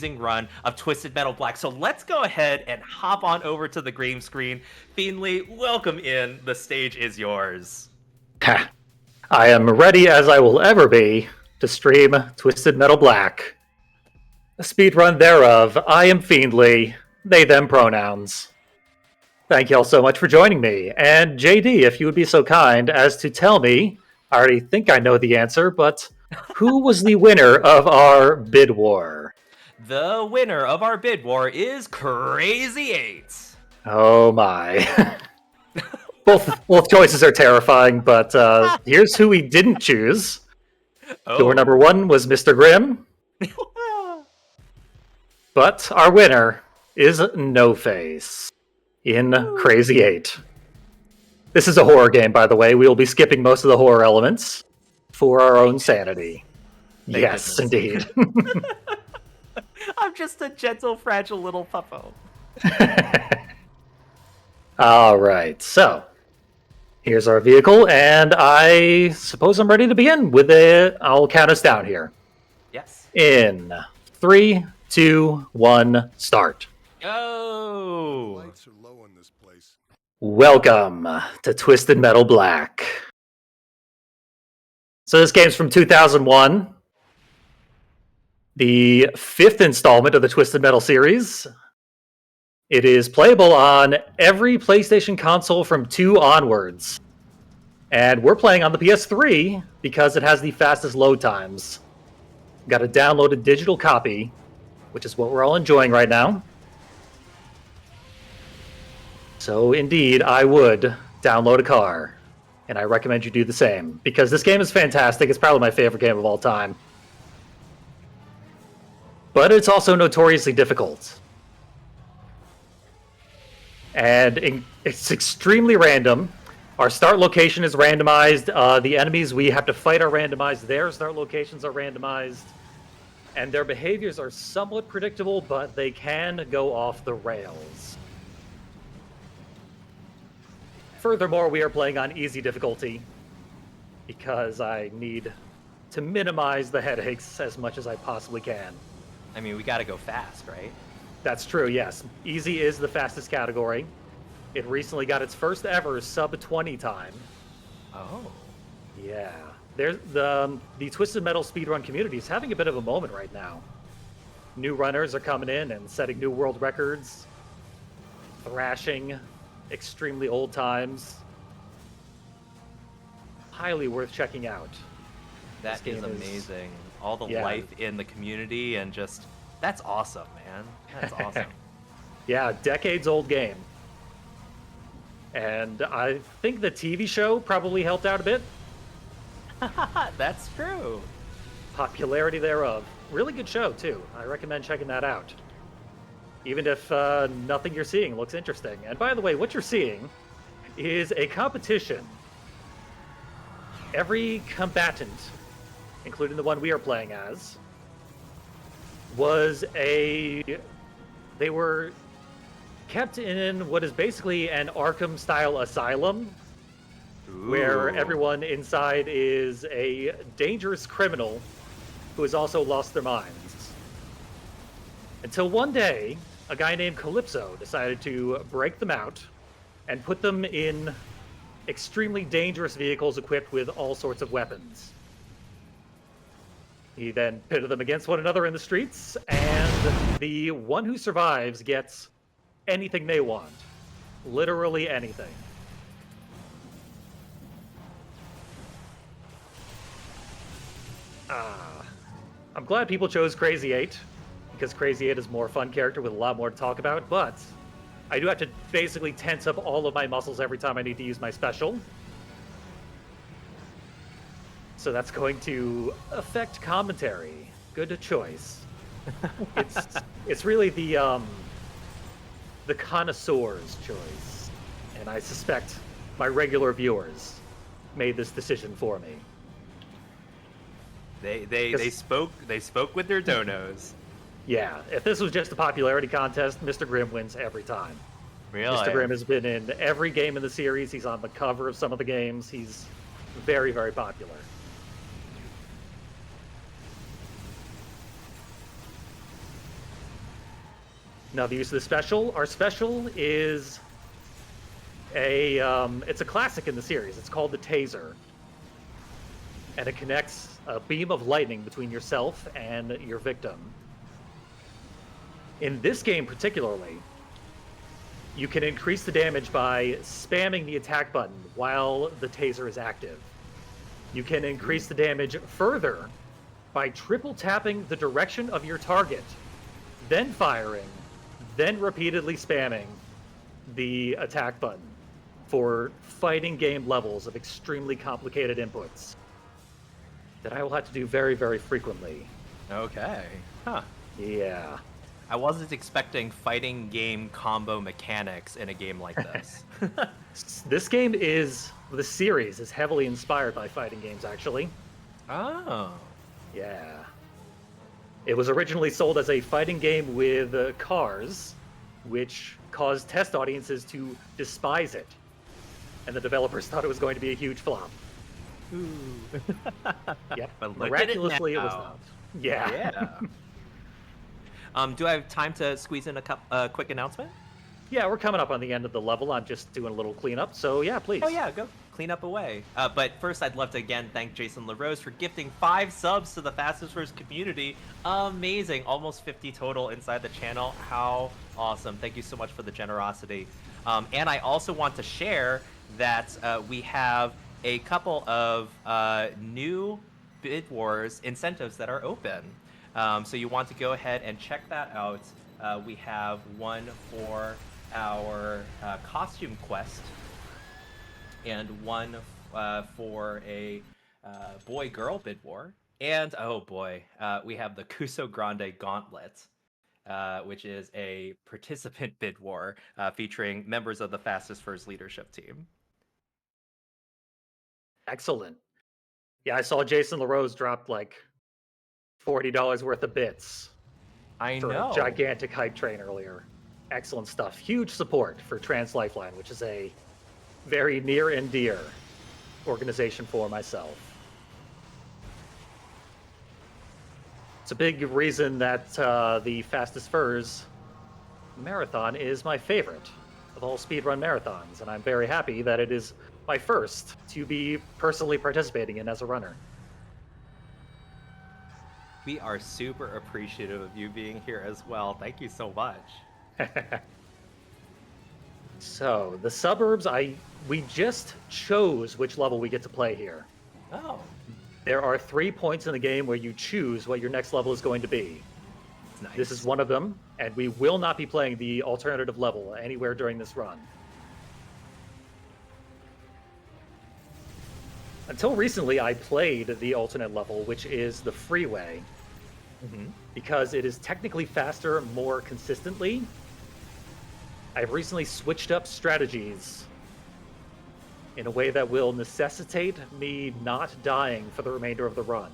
run of Twisted Metal Black. So let's go ahead and hop on over to the green screen. Fiendly, welcome in. The stage is yours. Ha. I am ready as I will ever be to stream Twisted Metal Black. A speedrun thereof. I am Fiendly. They, them pronouns. Thank you all so much for joining me. And JD, if you would be so kind as to tell me, I already think I know the answer, but who was the winner of our bid war? The winner of our bid war is Crazy 8. Oh my. both choices are terrifying, but here's who we didn't choose. Door number 1 was Mr. Grimm. But our winner is No Face in Crazy 8. This is a horror game, by the way. We will be skipping most of the horror elements for our own sanity. Thank yes, goodness. indeed. I'm just a gentle, fragile little puppo. All right, so here's our vehicle, and I suppose I'm ready to begin with it. I'll count us down here. Yes. In 3, 2, 1, start. Go! Lights are low in this place. Welcome to Twisted Metal Black. So this game's from 2001. The 5th installment of the Twisted Metal series. It is playable on every PlayStation console from 2 onwards. And we're playing on the PS3 because it has the fastest load times. Got a downloaded digital copy, which is what we're all enjoying right now. So indeed, I would download a car. And I recommend you do the same. Because this game is fantastic. It's probably my favorite game of all time. But it's also notoriously difficult. And it's extremely random. Our start location is randomized. The enemies we have to fight are randomized. Their start locations are randomized. And their behaviors are somewhat predictable, but they can go off the rails. Furthermore, we are playing on easy difficulty because I need to minimize the headaches as much as I possibly can. I mean, we gotta go fast, right? That's true, yes. Easy is the fastest category. It recently got its first ever sub-20 time. Oh. Yeah. There's the Twisted Metal speedrun community is having a bit of a moment right now. New runners are coming in and setting new world records, thrashing extremely old times. Highly worth checking out. That is amazing. All the life in the community and just... That's awesome, man. That's awesome. Yeah, decades old game. And I think the TV show probably helped out a bit. That's true. Popularity thereof. Really good show, too. I recommend checking that out. Even if nothing you're seeing looks interesting. And by the way, what you're seeing is a competition. Every combatant, including the one we are playing as, they were kept in what is basically an Arkham-style asylum, where everyone inside is a dangerous criminal who has also lost their minds. Until one day, a guy named Calypso decided to break them out and put them in extremely dangerous vehicles equipped with all sorts of weapons. He then pitted them against one another in the streets, and the one who survives gets anything they want. Literally anything. I'm glad people chose Crazy 8, because Crazy 8 is a more fun character with a lot more to talk about, but I do have to basically tense up all of my muscles every time I need to use my special. So that's going to affect commentary. Good choice. It's really the connoisseur's choice, and I suspect my regular viewers made this decision for me. They spoke with their donos. Yeah, if this was just a popularity contest, Mr. Grimm wins every time. Really? Mr. Grimm has been in every game in the series. He's on the cover of some of the games. He's very, very popular. Now the use of the special. Our special is it's a classic in the series. It's called the Taser, and it connects a beam of lightning between yourself and your victim. In this game particularly, you can increase the damage by spamming the attack button while the taser is active. You can increase the damage further by triple tapping the direction of your target, then firing, then repeatedly spamming the attack button for fighting game levels of extremely complicated inputs that I will have to do very, very frequently. Okay. Huh. Yeah. I wasn't expecting fighting game combo mechanics in a game like this. The series is heavily inspired by fighting games, actually. Oh. Yeah. It was originally sold as a fighting game with cars, which caused test audiences to despise it. And the developers thought it was going to be a huge flop. Ooh. Yep. But Miraculously, it was now. not. Yeah. Yeah. Do I have time to squeeze in a quick announcement? Yeah, we're coming up on the end of the level. I'm just doing a little cleanup, so yeah, please. Oh yeah, go clean up away. But first, I'd love to again thank Jason LaRose for gifting 5 subs to the Fastest First community. Amazing, almost 50 total inside the channel. How awesome! Thank you so much for the generosity. And I also want to share that we have a couple of new Bid Wars incentives that are open. So you want to go ahead and check that out. We have one for our costume quest, and one for a boy-girl bid war. And oh boy, we have the Cuso Grande Gauntlet, which is a participant bid war featuring members of the Fastest First leadership team. Excellent. Yeah, I saw Jason LaRose drop like $40 worth of bits I for know. a gigantic hype train earlier. Excellent stuff. Huge support for Trans Lifeline, which is a very near and dear organization for myself. It's a big reason that the Fastest Furs marathon is my favorite of all speedrun marathons, and I'm very happy that it is my first to be personally participating in as a runner. We are super appreciative of you being here as well. Thank you so much. So the suburbs, we just chose which level we get to play here. Oh, There are 3 points in the game where you choose what your next level is going to be. nice. This is one of them, and we will not be playing the alternative level anywhere during this run. Until recently, I played the alternate level, which is the freeway, because it is technically faster more consistently. I've recently switched up strategies in a way that will necessitate me not dying for the remainder of the run.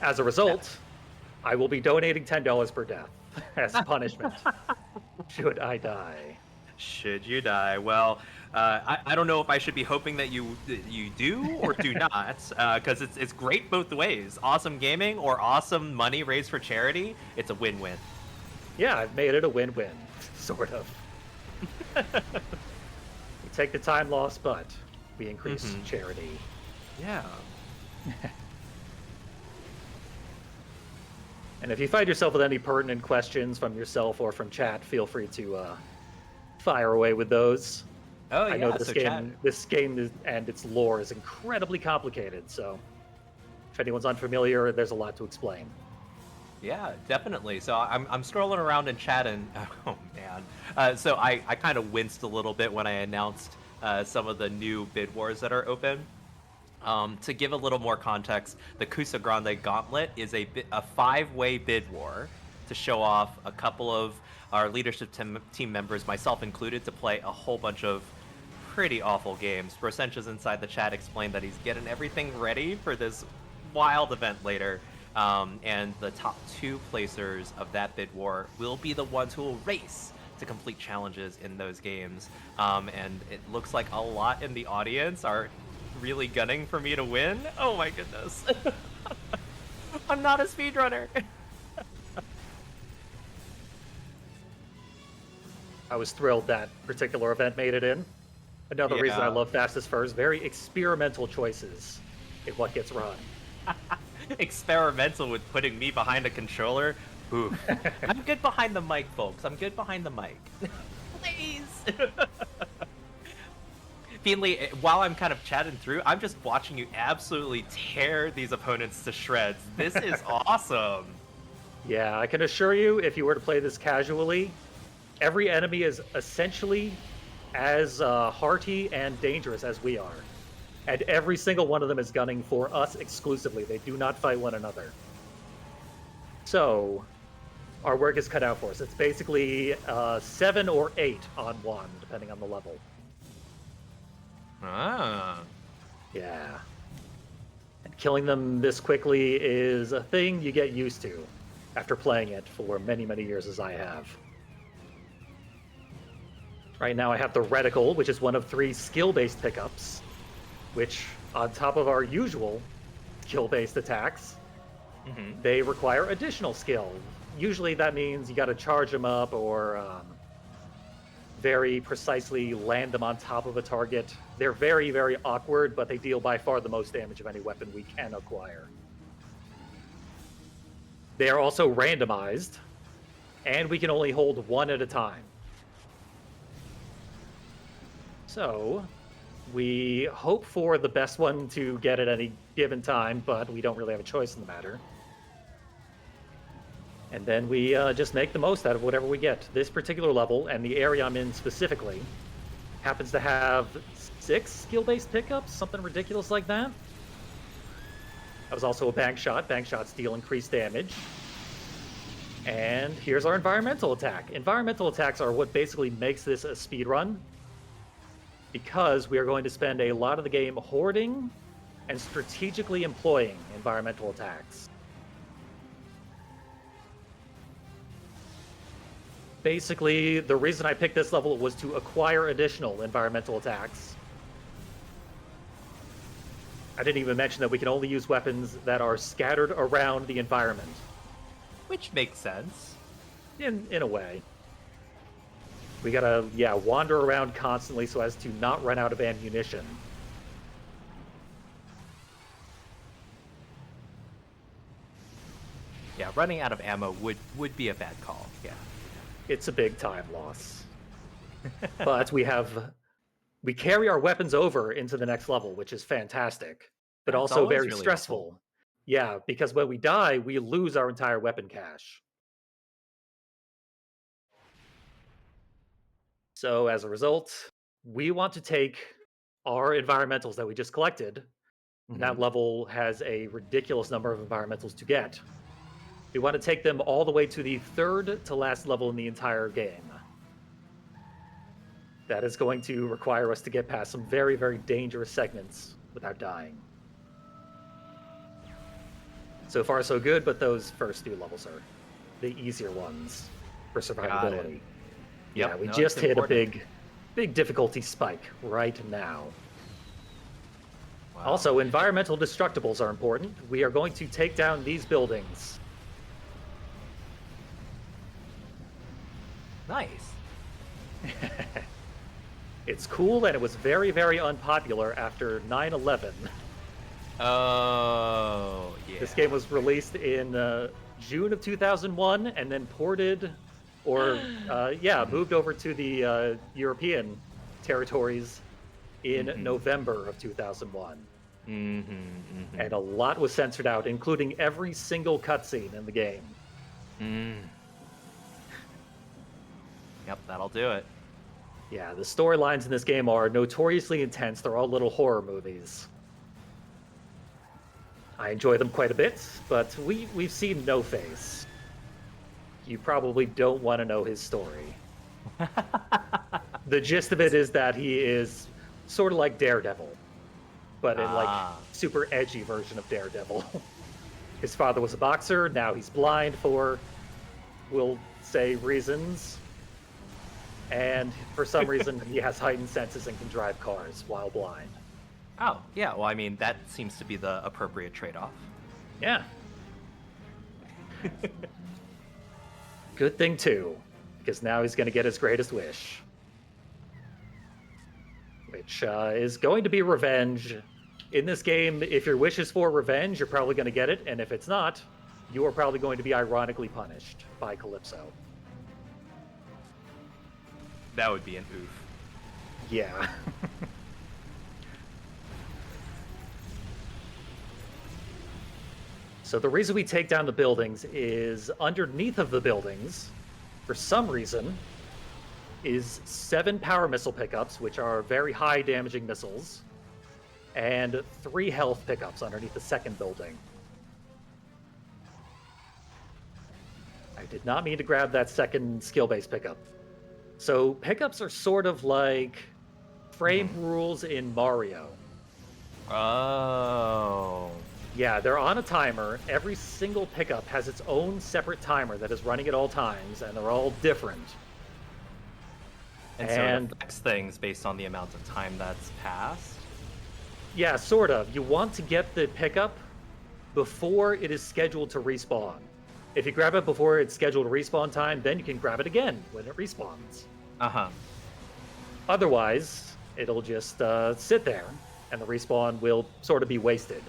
As a result, I will be donating $10 per death as punishment should I die. Should you die? Well, I don't know if I should be hoping that you do or do not, because it's great both ways. Awesome gaming or awesome money raised for charity. It's a win-win. Yeah, I've made it a win-win, sort of. We take the time lost, but we increase charity. Yeah. And if you find yourself with any pertinent questions from yourself or from chat, feel free to fire away with those. Oh I yeah. know So chat. this game and its lore is incredibly complicated, so if anyone's unfamiliar, there's a lot to explain. Yeah, definitely. So I'm scrolling around in chat and oh man. So I kind of winced a little bit when I announced some of the new bid wars that are open. To give a little more context, the Cusa Grande Gauntlet is a 5-way bid war to show off a couple of our leadership team members, myself included, to play a whole bunch of pretty awful games. Brosentia's inside the chat explained that he's getting everything ready for this wild event later. And the top 2 placers of that bid war will be the ones who will race to complete challenges in those games. And it looks like a lot in the audience are really gunning for me to win. Oh my goodness. I'm not a speedrunner. I was thrilled that particular event made it in. Another reason I Yeah. love Fastest Furs, very experimental choices in what gets run. Experimental with putting me behind a controller. Oof. I'm good behind the mic, folks. I'm good behind the mic. Please. Fiendly, while I'm kind of chatting through, I'm just watching you absolutely tear these opponents to shreds. This is awesome. Yeah, I can assure you, if you were to play this casually, every enemy is essentially as hearty and dangerous as we are. And every single one of them is gunning for us exclusively. They do not fight one another. So, our work is cut out for us. It's basically 7 or 8 on 1, depending on the level. Ah. Yeah. And killing them this quickly is a thing you get used to after playing it for many, many years as I have. Right now I have the Reticle, which is one of 3 skill-based pickups, which, on top of our usual skill-based attacks, Mm-hmm. they require additional skill. Usually that means you gotta charge them up or very precisely land them on top of a target. They're very, very awkward, but they deal by far the most damage of any weapon we can acquire. They are also randomized, and we can only hold 1 at a time. So, we hope for the best one to get at any given time, but we don't really have a choice in the matter. And then we just make the most out of whatever we get. This particular level, and the area I'm in specifically, happens to have 6 skill-based pickups, something ridiculous like that. That was also a bank shot. Bank shots deal increased damage. And here's our environmental attack. Environmental attacks are what basically makes this a speed run, because we are going to spend a lot of the game hoarding and strategically employing environmental attacks. Basically, the reason I picked this level was to acquire additional environmental attacks. I didn't even mention that we can only use weapons that are scattered around the environment. Which makes sense. In a way. We gotta, wander around constantly so as to not run out of ammunition. Yeah, running out of ammo would be a bad call. Yeah. It's a big time loss. But we carry our weapons over into the next level, which is fantastic, but That's also always very really stressful. helpful. Yeah, because when we die, we lose our entire weapon cache. So as a result, we want to take our environmentals that we just collected, and that Mm-hmm. level has a ridiculous number of environmentals to get. We want to take them all the way to the 3rd to last level in the entire game. That is going to require us to get past some very, very dangerous segments without dying. So far, so good, but those first 2 levels are the easier ones for survivability. Yep, Yeah, we no, just it's hit important. a big difficulty spike right now. Wow. Also, environmental destructibles are important. We are going to take down these buildings. Nice. It's cool, and it was very, very unpopular after 9/11. Oh, yeah. This game was released in June of 2001, and then ported, or moved over to the European territories in November of 2001. And a lot was censored out, including every single cutscene in the game. Yep, that'll do it. Yeah, the storylines in this game are notoriously intense. They're all little horror movies. I enjoy them quite a bit, but we've seen No Face. You probably don't want to know his story. The gist of it is that he is sort of like Daredevil, but in like super edgy version of Daredevil. His father was a boxer, now he's blind for, we'll say, reasons. And for some reason, he has heightened senses and can drive cars while blind. Oh, yeah. Well, I mean, that seems to be the appropriate trade-off. Yeah. Good thing, too. because now he's going to get his greatest wish, which is going to be revenge. In this game, if your wish is for revenge, you're probably going to get it, and if it's not, you are probably going to be ironically punished by Calypso. That would be an oof. Yeah. So the reason we take down the buildings is underneath of the buildings, for some reason, is 7 power missile pickups, which are very high damaging missiles, and 3 health pickups underneath the second building. I did not mean to grab that second skill-based pickup. So pickups are sort of like frame rules in Mario. Oh. Yeah, they're on a timer. Every single pickup has its own separate timer that is running at all times, and they're all different. And so it affects things based on the amount of time that's passed? Yeah, sort of. You want to get the pickup before it is scheduled to respawn. If you grab it before it's scheduled respawn time, then you can grab it again when it respawns. Uh-huh. Otherwise, it'll just sit there, and the respawn will sort of be wasted.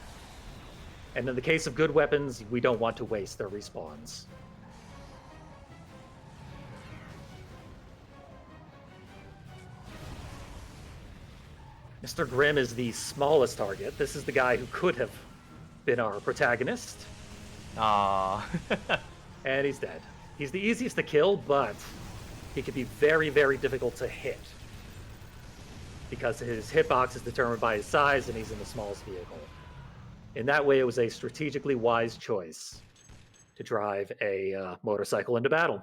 And in the case of good weapons, we don't want to waste their respawns. Mr. Grimm is the smallest target. This is the guy who could have been our protagonist. Aww. And he's dead. He's the easiest to kill, but he can be very, very difficult to hit. Because his hitbox is determined by his size, and he's in the smallest vehicle. In that way, it was a strategically wise choice to drive a motorcycle into battle.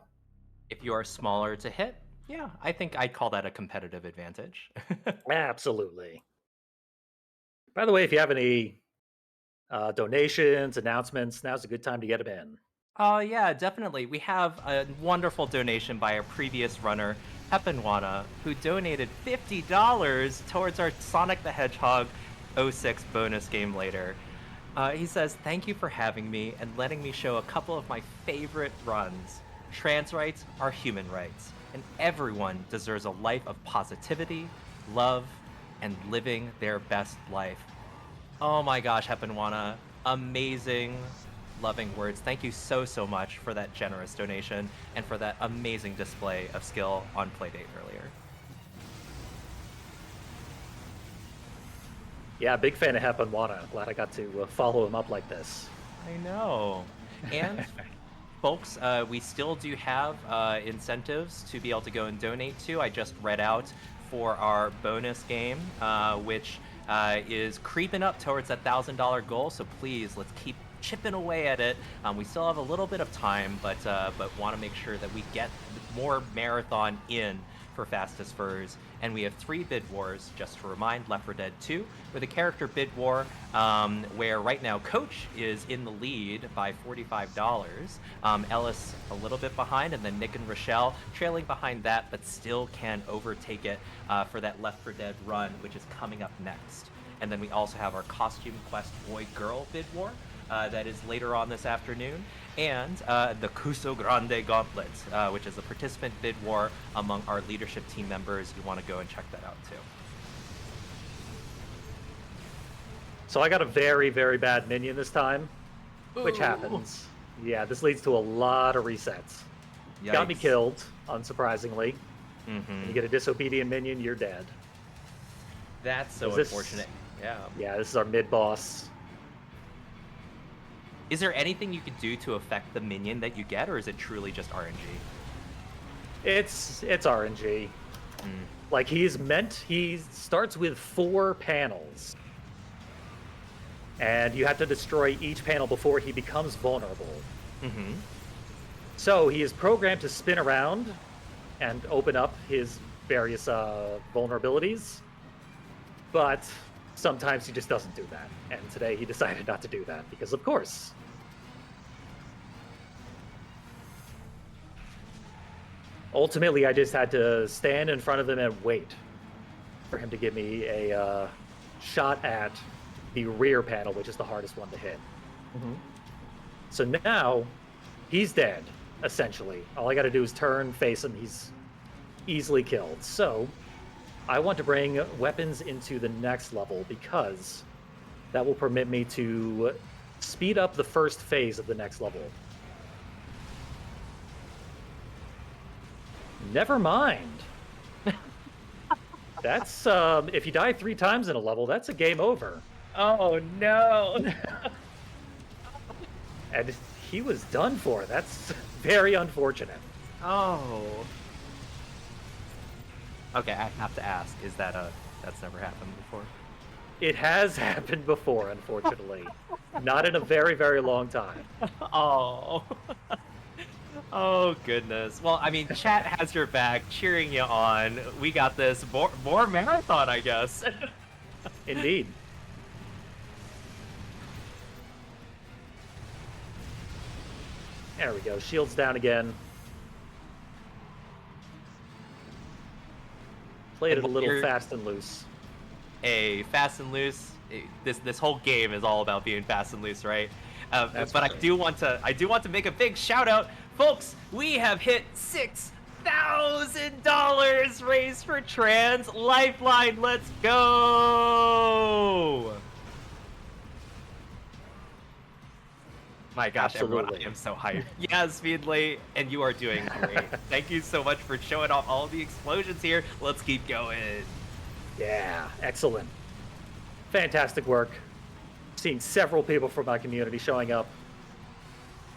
If you are smaller to hit, yeah, I think I'd call that a competitive advantage. Absolutely. By the way, if you have any donations, announcements, now's a good time to get them in. Yeah, definitely. We have a wonderful donation by a previous runner, Hepenwana, who donated $50 towards our Sonic the Hedgehog 06 bonus game later. He says, "Thank you for having me and letting me show a couple of my favorite runs. Trans rights are human rights, and everyone deserves a life of positivity, love, and living their best life." Oh my gosh, Hepenwana, amazing, loving words. Thank you so, so much for that generous donation and for that amazing display of skill on Playdate earlier. Yeah, big fan of Hepenwana. Glad I got to follow him up like this. I know. And folks, we still do have incentives to be able to go and donate to. I just read out for our bonus game, which is creeping up towards that $1,000 goal. So please, let's keep chipping away at it. We still have a little bit of time, but want to make sure that we get more marathon in for Fastest Furs. And we have 3 bid wars, just to remind, Left 4 Dead 2, with a character bid war, where right now Coach is in the lead by $45. Ellis a little bit behind, and then Nick and Rochelle trailing behind that, but still can overtake it for that Left 4 Dead run, which is coming up next. And then we also have our Costume Quest Boy-Girl bid war, that is later on this afternoon, and the Cuso Grande Gauntlet, which is a participant bid war among our leadership team members. You want to go and check that out too. So I got a very, very bad minion this time, which Ooh. happens. Yeah, this leads to a lot of resets. Yikes. Got me killed, unsurprisingly. Mm-hmm. When you get a disobedient minion, you're dead. That's so unfortunate. Yeah. Yeah, this is our mid-boss. Is there anything you could do to affect the minion that you get, or is it truly just RNG? It's RNG. Like, he starts with 4 panels. And you have to destroy each panel before he becomes vulnerable. Mm-hmm. So he is programmed to spin around and open up his various vulnerabilities. But sometimes he just doesn't do that. And today he decided not to do that, because of course. Ultimately, I just had to stand in front of him and wait for him to give me a shot at the rear panel, which is the hardest one to hit. Mm-hmm. So now, he's dead. essentially. All I got to do is turn, face him. He's easily killed. So I want to bring weapons into the next level because that will permit me to speed up the first phase of the next level. Never mind. That's if you die 3 times in a level, that's a game over. Oh no! And he was done for. That's very unfortunate. Oh. Okay, I have to ask, is that that's never happened before? It has happened before, unfortunately. Not in a very, very long time. Oh. Oh goodness. Well, I mean, chat has your back, cheering you on. We got this. More marathon, I guess. Indeed. There we go. Shields down again. Played it a little fast and loose. Hey, fast and loose. This whole game is all about being fast and loose, right? But right. I do want to make a big shout out, folks. We have hit $6,000 raised for Trans Lifeline. Let's go! My gosh, everyone, I am so hyped. Yes, fiendly, and you are doing great. Thank you so much for showing off all the explosions here. Let's keep going. Yeah, excellent. Fantastic work. Seeing several people from my community showing up,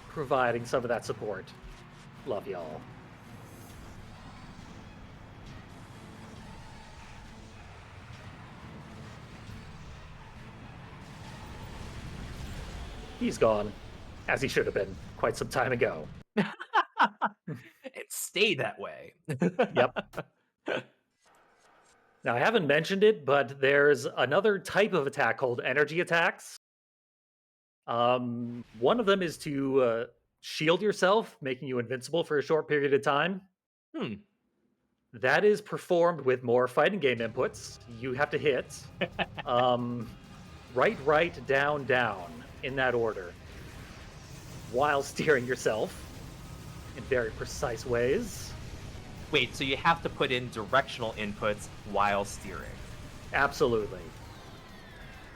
providing some of that support. Love y'all. He's gone, as he should have been quite some time ago. It stayed that way. Yep. Now, I haven't mentioned it, but there's another type of attack called energy attacks. One of them is to shield yourself, making you invincible for a short period of time. That is performed with more fighting game inputs. You have to hit right, down, in that order, while steering yourself in very precise ways. Wait, so you have to put in directional inputs while steering? Absolutely.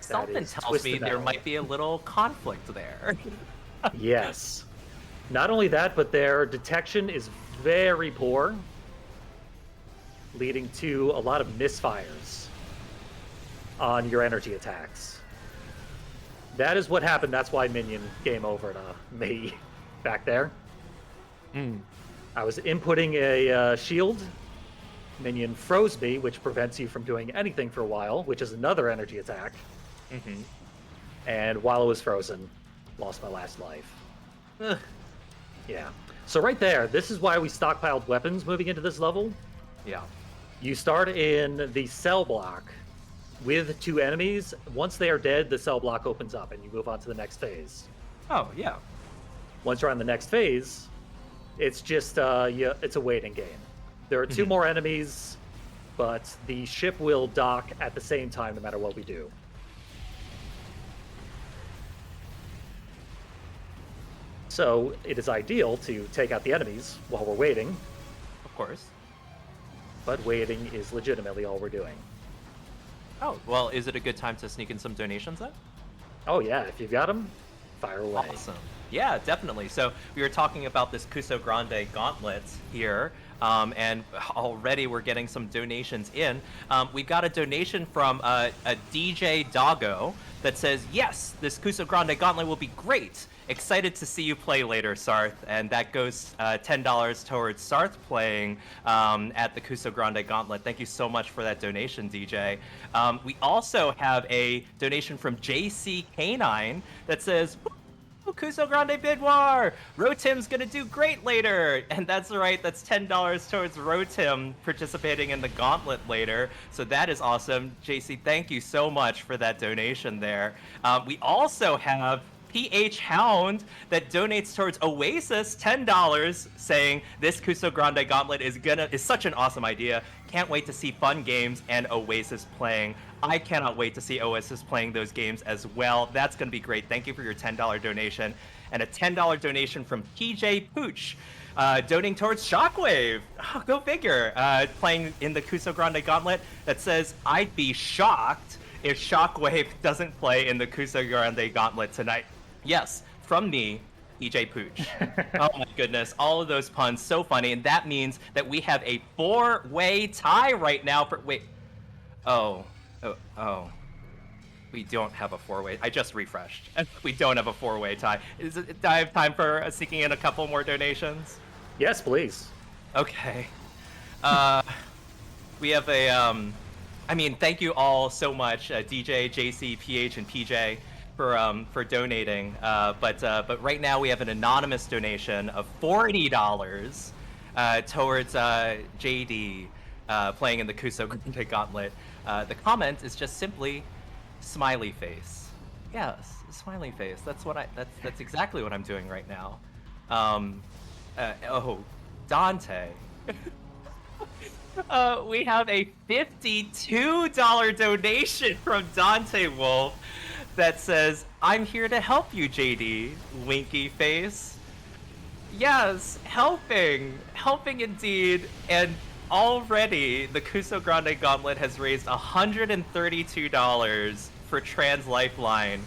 Something tells me there might be a little conflict there. Yes. Not only that, but their detection is very poor, leading to a lot of misfires on your energy attacks. That is what happened. That's why Minion game over to me back there. I was inputting a shield. Minion froze me, which prevents you from doing anything for a while, which is another energy attack. And while it was frozen, lost my last life. Yeah. So right there, this is why we stockpiled weapons moving into this level. Yeah. You start in the cell block with 2 enemies. Once they are dead, the cell block opens up and you move on to the next phase. Oh, yeah. Once you're on the next phase, it's just it's a waiting game. There are 2 more enemies, but the ship will dock at the same time no matter what we do. So it is ideal to take out the enemies while we're waiting. Of course. But waiting is legitimately all we're doing. Oh, well, is it a good time to sneak in some donations then? Oh yeah, if you've got them, fire away. Awesome. Yeah, definitely. So we were talking about this Cuso Grande gauntlet here, and already we're getting some donations in. We got a donation from a DJ Doggo that says, yes, this Cuso Grande gauntlet will be great. Excited to see you play later, Sarth. And that goes $10 towards Sarth playing at the Cuso Grande Gauntlet. Thank you so much for that donation, DJ. We also have a donation from JC Canine that says, Cuso Grande Bid War! Rotim's gonna do great later! And that's right, that's $10 towards Rotim participating in the gauntlet later. So that is awesome. JC, thank you so much for that donation there. We also have PH Hound that donates towards Oasis $10, saying this Cuso Grande Gauntlet is such an awesome idea. Can't wait to see fun games and Oasis playing. I cannot wait to see Oasis playing those games as well. That's going to be great. Thank you for your $10 donation. And a $10 donation from TJ Pooch donating towards Shockwave. Oh, go figure. Playing in the Kuso Grande Gauntlet that says, I'd be shocked if Shockwave doesn't play in the Kuso Grande Gauntlet tonight. Yes, from me, EJ Pooch. Oh my goodness, all of those puns, so funny. And that means that we have a 4-way tie right now for, wait. Oh. We don't have a 4-way. I just refreshed. We don't have a 4-way tie. Do I have time for sneaking in a couple more donations? Yes, please. Okay. We have a, I mean, thank you all so much, DJ, JC, PH, and PJ, for donating. But right now we have an anonymous donation of $40 towards JD playing in the Kuso Grande Gauntlet. The comment is just simply smiley face. Yes, smiley face. That's exactly what I'm doing right now. Dante. We have a $52 donation from Dante Wolf that says, I'm here to help you, JD, winky face. Yes, helping indeed. And already the Kuso Grande Gauntlet has raised $132 for Trans Lifeline,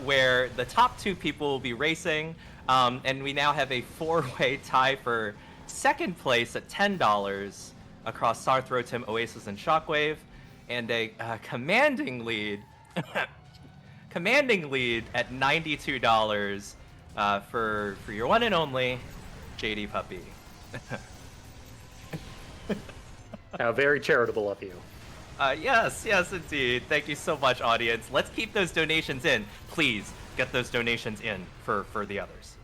where the top 2 people will be racing, and we now have a 4-way tie for second place at $10 across Sarthro, Tim, Oasis, and Shockwave, and a commanding lead at $92 for your one and only JD Puppy. How very charitable of you. Yes, indeed. Thank you so much, audience. Let's keep those donations in. Please get those donations in for the others.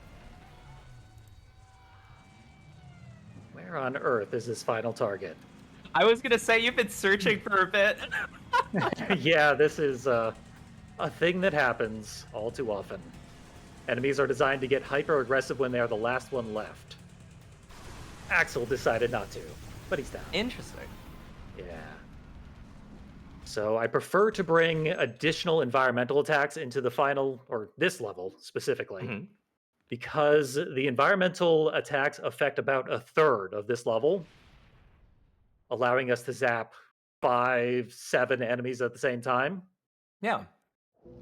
Where on earth is this final target? I was gonna say you've been searching for a bit. Yeah, this is a thing that happens all too often. Enemies are designed to get hyper-aggressive when they are the last one left. Axel decided not to, but he's down. Interesting. Yeah. So I prefer to bring additional environmental attacks into the final, or this level specifically, because the environmental attacks affect about a third of this level, allowing us to zap 5-7 enemies at the same time. Yeah.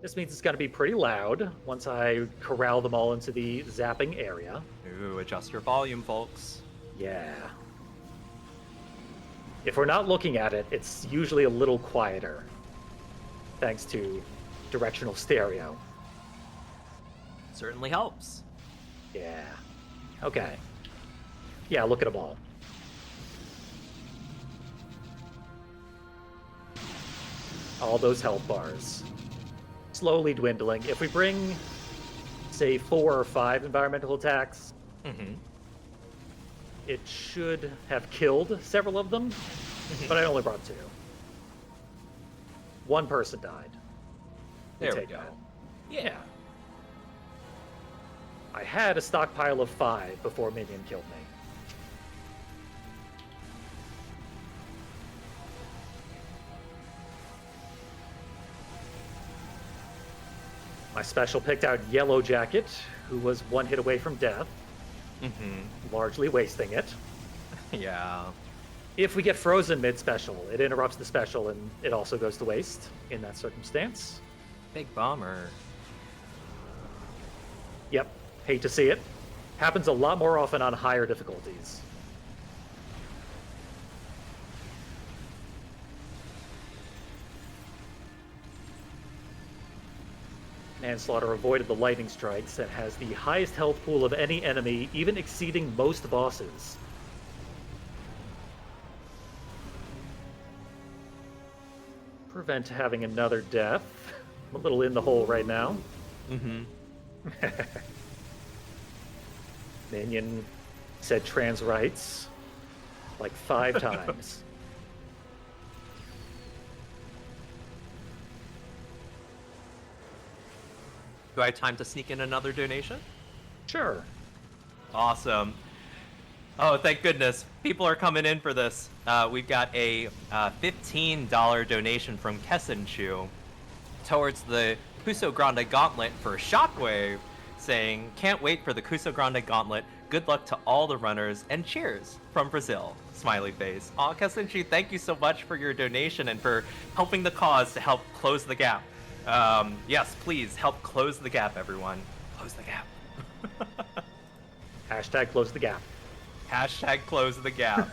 This means it's going to be pretty loud once I corral them all into the zapping area. Ooh, adjust your volume, folks. Yeah. If we're not looking at it, it's usually a little quieter, thanks to directional stereo. Certainly helps. Yeah. Okay. Yeah, look at them all. All those health bars. Slowly dwindling. If we bring, say, 4 or 5 environmental attacks, it should have killed several of them, but I only brought 2. One person died. There we go. That. Yeah. I had a stockpile of 5 before Minion killed me. My special picked out Yellow Jacket, who was 1 hit away from death, largely wasting it. Yeah. If we get frozen mid-special, it interrupts the special and it also goes to waste in that circumstance. Big bummer. Yep, hate to see it. Happens a lot more often on higher difficulties. Manslaughter avoided the lightning strikes and has the highest health pool of any enemy, even exceeding most bosses. Prevent having another death. I'm a little in the hole right now. Minion said trans rights like 5 times. Do I have time to sneak in another donation? Sure. Awesome. Oh, thank goodness. People are coming in for this. We've got a $15 donation from Kessenchu towards the Kuso Grande Gauntlet for Shockwave, saying, can't wait for the Kuso Grande Gauntlet. good luck to all the runners, and cheers from Brazil. Smiley face. Aw, Kasunchi, thank you so much for your donation and for helping the cause to help close the gap. Yes, please help close the gap, everyone. Close the gap. Hashtag close the gap. Hashtag close the gap.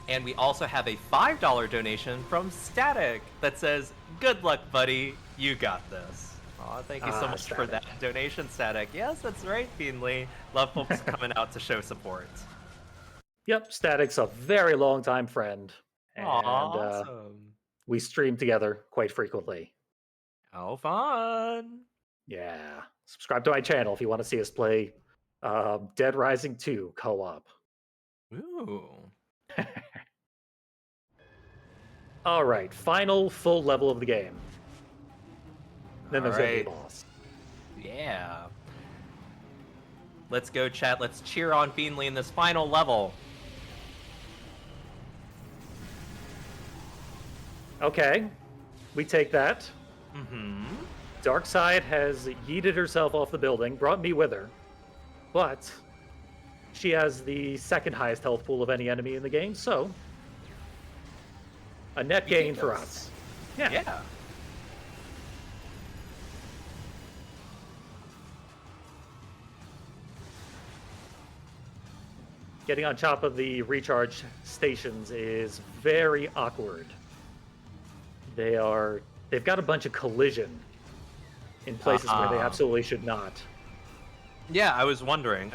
And we also have a $5 donation from Static that says, good luck, buddy. You got this. Aw, thank you so much Static. for that donation, Static. Yes, that's right, Fiendly. Love folks coming out to show support. Yep, Static's a very long time friend. And Awesome. we stream together quite frequently. How fun. Yeah. Subscribe to my channel if you want to see us play Dead Rising 2 co-op. Ooh. All right, final full level of the game. Then there's Alright. a boss. Yeah. Let's go, chat. Let's cheer on Fiendly in this final level. Okay, we take that. Mm-hmm. Darkseid has yeeted herself off the building, brought me with her, but she has the second highest health pool of any enemy in the game, so a net gain for us. Yeah. Getting on top of the recharge stations is very awkward. They've got a bunch of collision in places where they absolutely should not. Yeah, I was wondering.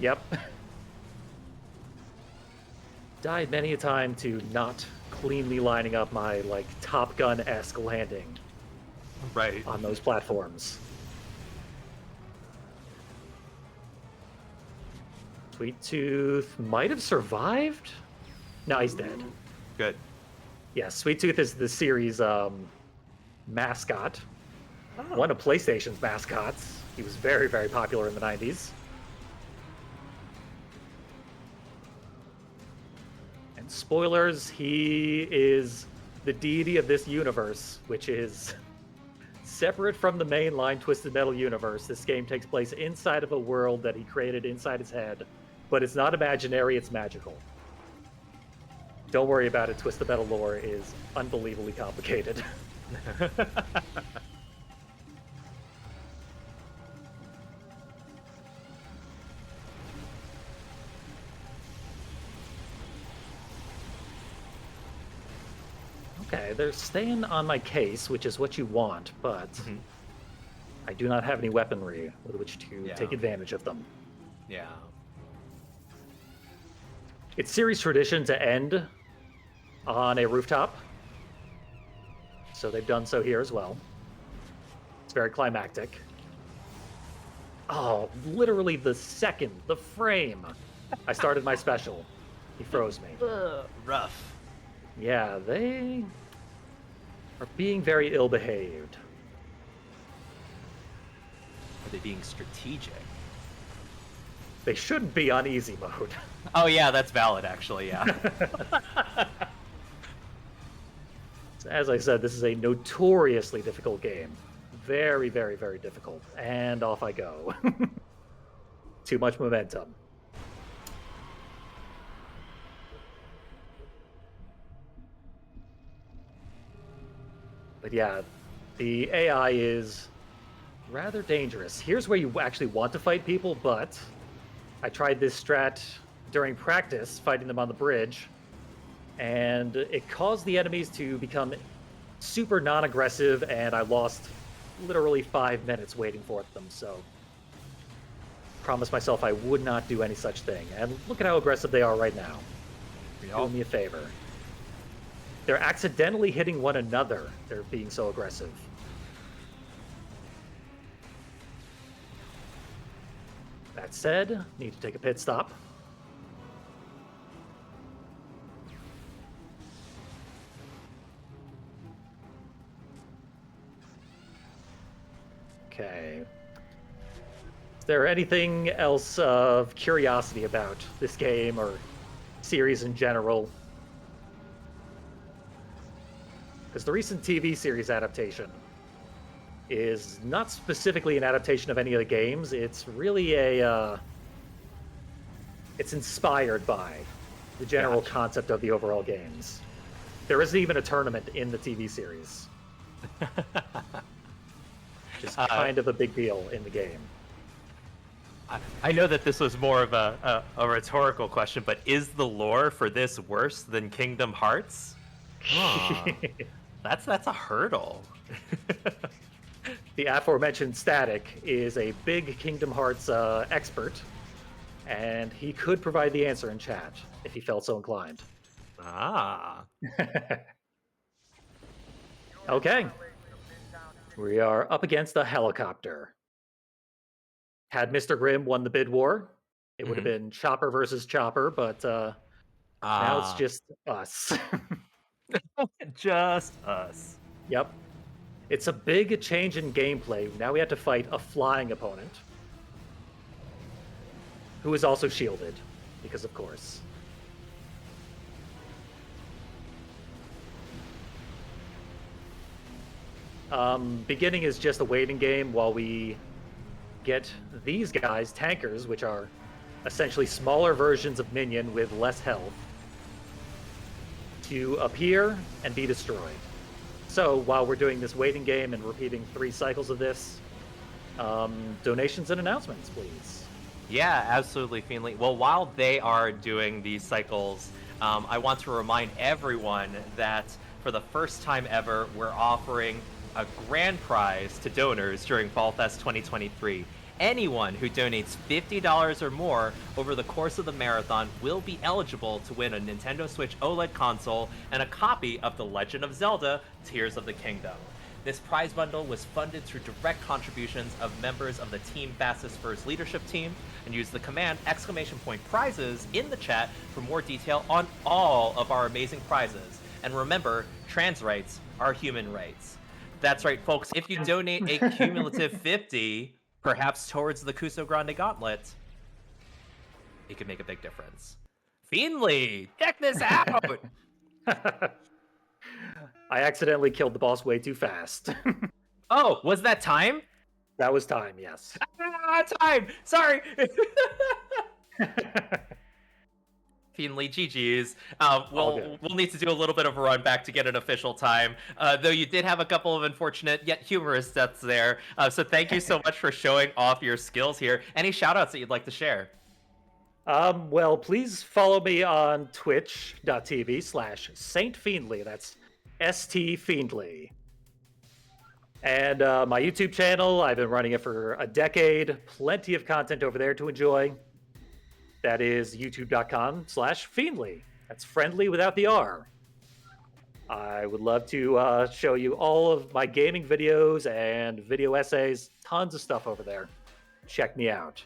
Yep. Died many a time to not cleanly lining up my Top Gun-esque landing Right. on those platforms. Sweet Tooth might have survived. No, he's dead. Good. Yeah, Sweet Tooth is the series mascot. Oh. One of PlayStation's mascots. He was very, very popular in the 90s. And spoilers, he is the deity of this universe, which is separate from the mainline Twisted Metal universe. This game takes place inside of a world that he created inside his head, but it's not imaginary, it's magical. Don't worry about it, Twisted Metal lore is unbelievably complicated. Okay, they're staying on my case, which is what you want, but I do not have any weaponry with which to take advantage of them. Yeah. It's series tradition to end on a rooftop, so they've done so here as well. It's very climactic. Oh, literally the frame I started my special, he froze me. Rough. Yeah, they are being very ill-behaved. Are they being strategic? They shouldn't be on easy mode. Oh yeah, that's valid actually, yeah. As I said, this is a notoriously difficult game. Very, very, very difficult. And off I go. Too much momentum. But yeah, the AI is rather dangerous. Here's where you actually want to fight people, but I tried this strat during practice, fighting them on the bridge, and it caused the enemies to become super non-aggressive, and I lost literally 5 minutes waiting for them, so promised myself I would not do any such thing. And look at how aggressive they are right now. Doing me a favor. They're accidentally hitting one another. They're being so aggressive. That said, need to take a pit stop. Okay. Is there anything else of curiosity about this game or series in general? Because the recent TV series adaptation is not specifically an adaptation of any of the games. It's really a it's inspired by the general Gotcha. concept of the overall games. There isn't even a tournament in the TV series, which is uh, kind of a big deal in the game. I know that this was more of a rhetorical question, but is the lore for this worse than Kingdom Hearts? Huh. That's a hurdle. The aforementioned Static is a big Kingdom Hearts expert, and he could provide the answer in chat if he felt so inclined. Ah. Okay, we are up against a helicopter. Had Mr. Grimm won the bid war, it would have Hmm. been Chopper versus Chopper, but now it's Ah. just us. Just us. Yep. It's a big change in gameplay. Now we have to fight a flying opponent who is also shielded, because of course. Beginning is just a waiting game while we get these guys, tankers, which are essentially smaller versions of Minion with less health, to appear and be destroyed. So while we're doing this waiting game and repeating 3 cycles of this, donations and announcements, please. Yeah, absolutely, Fiendly. Well, while they are doing these cycles, I want to remind everyone that for the first time ever, we're offering a grand prize to donors during Fall Fest 2023. Anyone who donates $50 or more over the course of the marathon will be eligible to win a Nintendo Switch OLED console and a copy of The Legend of Zelda: Tears of the Kingdom. This prize bundle was funded through direct contributions of members of the Team Fastest First leadership team, and use the command !prizes in the chat for more detail on all of our amazing prizes. And remember, trans rights are human rights. That's right, folks. If you donate a cumulative 50, perhaps towards the Kuso Grande Gauntlet, it could make a big difference. Fiendly, check this out! I accidentally killed the boss way too fast. Oh, was that time? That was time, yes. Ah, time! Sorry! Fiendly, GG's. All good. We'll need to do a little bit of a run back to get an official time. Though you did have a couple of unfortunate yet humorous deaths there. So thank you so much for showing off your skills here. Any shout outs that you'd like to share? Well, please follow me on twitch.tv/SaintFiendly. That's ST Fiendly. And my YouTube channel, I've been running it for a decade. Plenty of content over there to enjoy. That is youtube.com/Fiendly. That's friendly without the R. I would love to show you all of my gaming videos and video essays. Tons of stuff over there. Check me out.